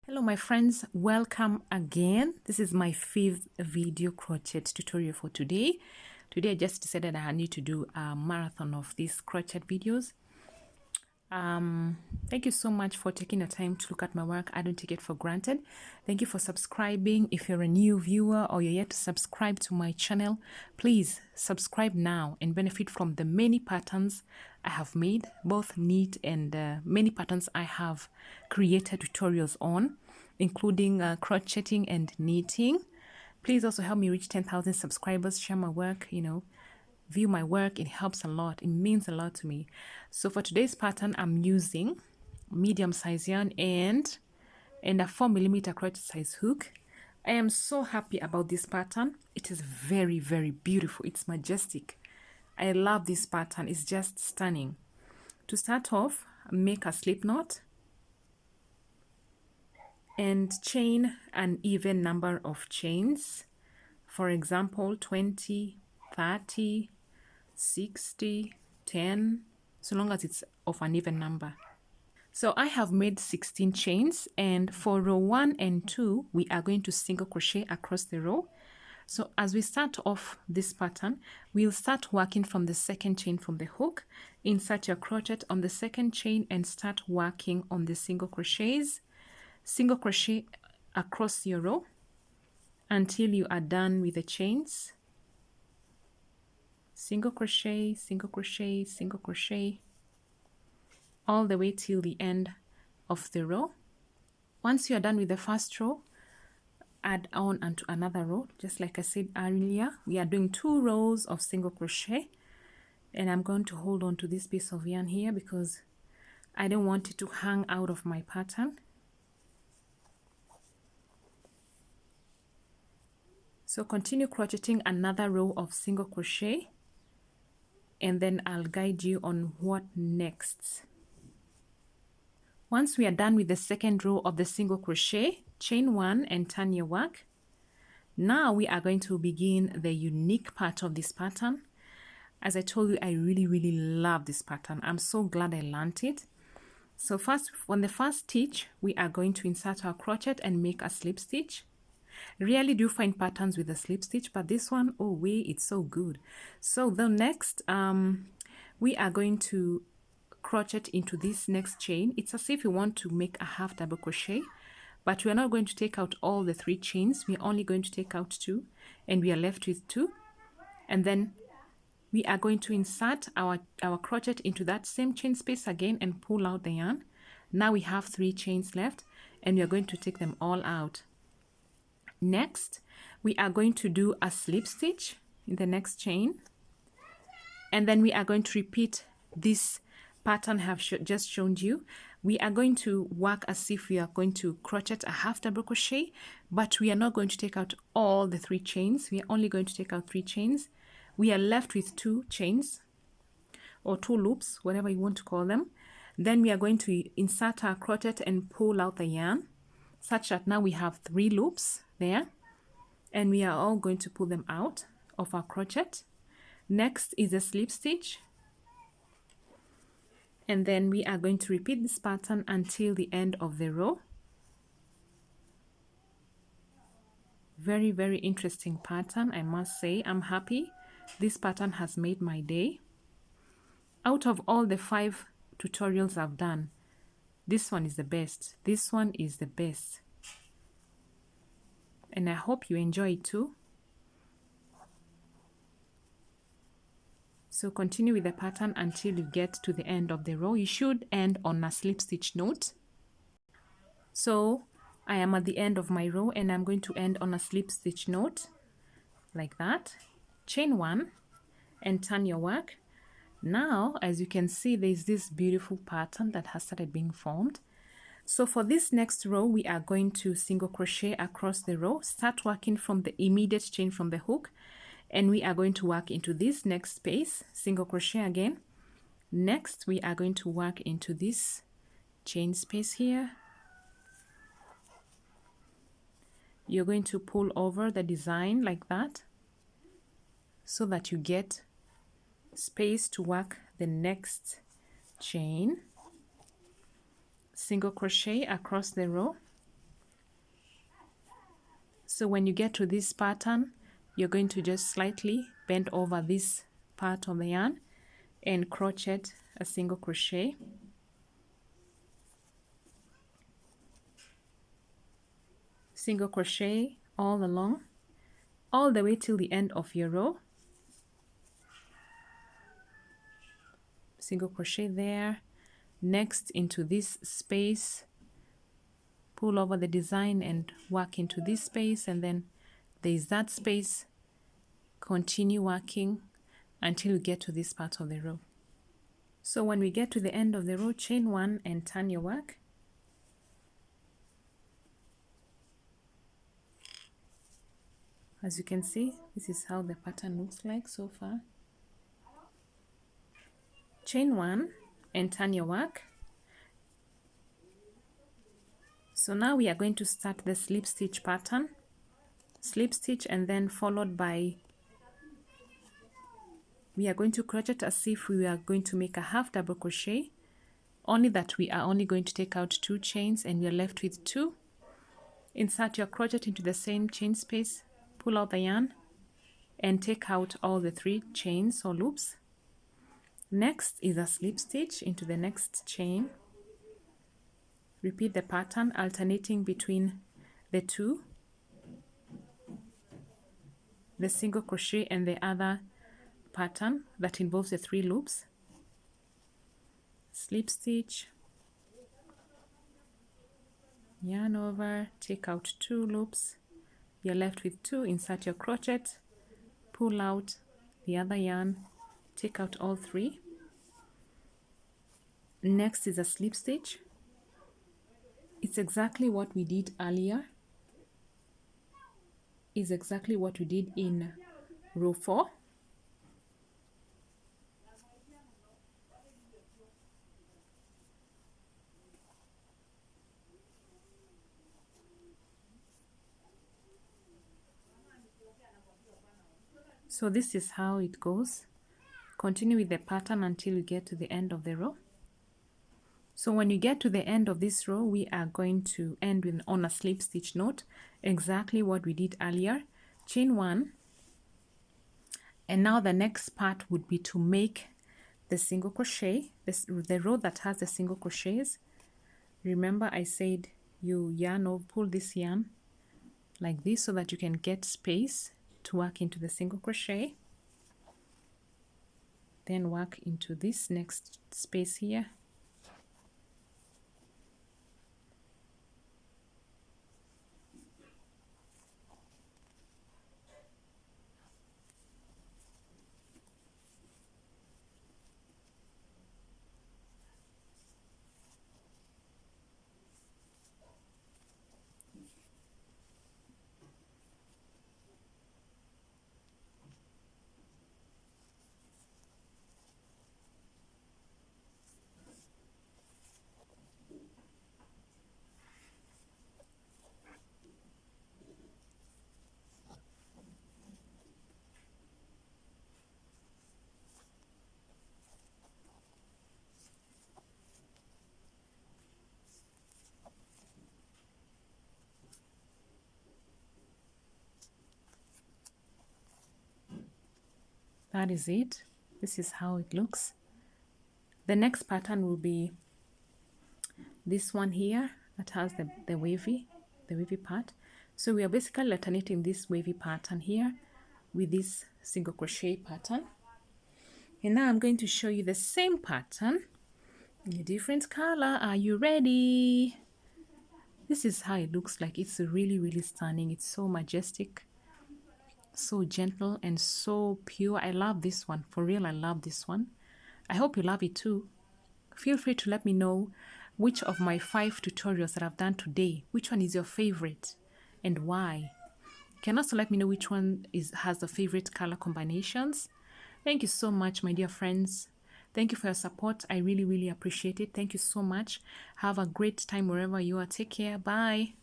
Hello my friends, welcome again. This is my fifth video crochet tutorial for today. Today I just decided I need to do a marathon of these crochet videos. Thank you so much for taking the time to look at my work. I don't take it for granted. Thank you for subscribing. If you're a new viewer or you're yet to subscribe to my channel, please subscribe now and benefit from the many patterns I have made, both neat and many patterns I have created tutorials on, including crocheting and knitting. Please also help me reach 10,000 subscribers, share my work, view my work. It helps a lot. It means a lot to me. So for today's pattern, I'm using medium size yarn and a 4mm crochet size hook. I am so happy about this pattern. It is very, very beautiful. It's majestic. I love this pattern. It's just stunning. To start off, make a slip knot and chain an even number of chains. For example, 20, 30, 60, 10, so long as it's of an even number. So I have made 16 chains, and for row 1 and 2 we are going to single crochet across the row. So as we start off this pattern, we'll start working from the second chain from the hook. Insert your crochet on the second chain and start working on the single crochets. Single crochet across your row until you are done with the chains. Single crochet, single crochet, single crochet, all the way till the end of the row. Once you are done with the first row, add on onto another row. Just like I said earlier, we are doing 2 rows of single crochet, and I'm going to hold on to this piece of yarn here because I don't want it to hang out of my pattern. So continue crocheting another row of single crochet, and then I'll guide you on what next. Once we are done with the second row of the single crochet, chain 1 and turn your work. Now we are going to begin the unique part of this pattern. As I told you, I really love this pattern. I'm so glad I learned it. So first, on the first stitch, we are going to insert our crochet and make a slip stitch. Rarely do you find patterns with a slip stitch, but this one, oh wait, it's so good. So the next, we are going to crochet into this next chain. It's as if you want to make a half double crochet, but we are not going to take out all the 3 chains. We are only going to take out 2, and we are left with 2. And then we are going to insert our crochet into that same chain space again and pull out the yarn. Now we have 3 chains left, and we are going to take them all out. Next, we are going to do a slip stitch in the next chain, and then we are going to repeat this pattern I have just shown you. We are going to work as if we are going to crochet a half double crochet, but we are not going to take out all the 3 chains. We are only going to take out 3 chains. We are left with 2 chains or 2 loops, whatever you want to call them. Then we are going to insert our crochet and pull out the yarn, such that now we have 3 loops there, and we are all going to pull them out of our crochet. Next is a slip stitch, and then we are going to repeat this pattern until the end of the row. Very interesting pattern, I must say. I'm happy. This pattern has made my day. Out of all the 5 tutorials I've done, this one is the best. This one is the best, and I hope you enjoy it too. So continue with the pattern until you get to the end of the row. You should end on a slip stitch note. So I am at the end of my row, and I'm going to end on a slip stitch note like that. Chain 1 and turn your work. Now, as you can see, there's this beautiful pattern that has started being formed. So for this next row, we are going to single crochet across the row. Start working from the immediate chain from the hook, and we are going to work into this next space, single crochet again. Next, we are going to work into this chain space here. You're going to pull over the design like that so that you get space to work the next chain. Single crochet across the row, So when you get to this pattern, you're going to just slightly bend over this part of the yarn and crochet a single crochet. Single crochet all along, all the way till the end of your row. Single crochet there. Next, into this space, pull over the design and work into this space, and then there's that space. Continue working until you get to this part of the row. So when we get to the end of the row, chain one and turn your work. As you can see, this is how the pattern looks like so far. Chain one and turn your work. So now we are going to start the slip stitch pattern. Slip stitch, and then followed by, we are going to crochet as if we are going to make a half double crochet, only that we are only going to take out 2 chains and we are left with 2. Insert your crochet into the same chain space, pull out the yarn and take out all the 3 chains or loops. Next is a slip stitch into the next chain. Repeat the pattern, alternating between the 2, the single crochet and the other pattern that involves the 3 loops. Slip stitch, yarn over, take out 2 loops, you're left with 2, insert your crochet, pull out the other yarn, take out all 3. Next is a slip stitch. It's exactly what we did earlier. Is exactly what we did in row 4. So this is how it goes. Continue with the pattern until you get to the end of the row. So when you get to the end of this row, we are going to end with on a slip stitch note, exactly what we did earlier. Chain 1, and now the next part would be to make the single crochet, the row that has the single crochets. Remember I said you yarn over, pull this yarn like this so that you can get space to work into the single crochet, then work into this next space here. That is it. This is how it looks. The next pattern will be this one here that has the wavy part. So we are basically alternating this wavy pattern here with this single crochet pattern. And now I'm going to show you the same pattern in a different color. Are you ready? This is how it looks like. It's really, really stunning. It's so majestic, so gentle, and so pure. I love this one. For real, I love this one. I hope you love it too. Feel free to let me know which of my 5 tutorials that I've done today, which one is your favorite and why. You can also let me know which one has the favorite color combinations. Thank you so much, my dear friends. Thank you for your support. I really, really appreciate it. Thank you so much. Have a great time wherever you are. Take care. Bye.